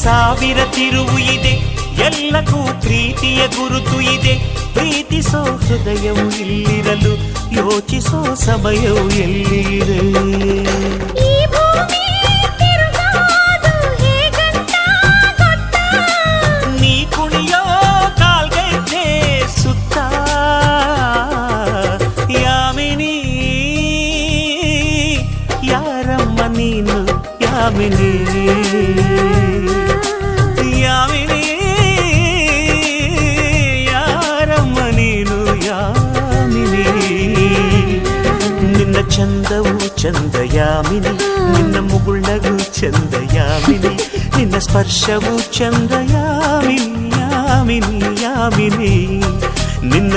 ಸಾವಿರ ತಿರುವು ಇದೆ, ಎಲ್ಲಕ್ಕೂ ಪ್ರೀತಿಯ ಗುರುತು ಇದೆ. ಪ್ರೀತಿಸೋ ಹೃದಯವು ಇಲ್ಲಿರಲು ಯೋಚಿಸೋ ಸಮಯವು ಎಲ್ಲಿದೆ. ನೀ ಕುಣಿಯೋ ಕಾಲ್ಗೆಜ್ಜೆ ಸುತ್ತ ಯಾಮಿನಿ, ಯಾರಮ್ಮ ನೀನು ಯಾಮಿನಿ, ಯಾಮಿನಿ ಯಾರಮ್ಮ ನೀನು ಯಾಮಿನಿ. ನಿನ್ನ ಚಂದವು ಚಂದ ಯಾಮಿನಿ, ನಿನ್ನ ಮುಗುಳ್ನಗು ಚಂದ ಯಾಮಿನಿ, ನಿನ್ನ ಸ್ಪರ್ಶವು ಚಂದ ಯಾಮಿನಿ ಯಾಮಿನಿ ಯಾಮಿನಿ. ನಿನ್ನ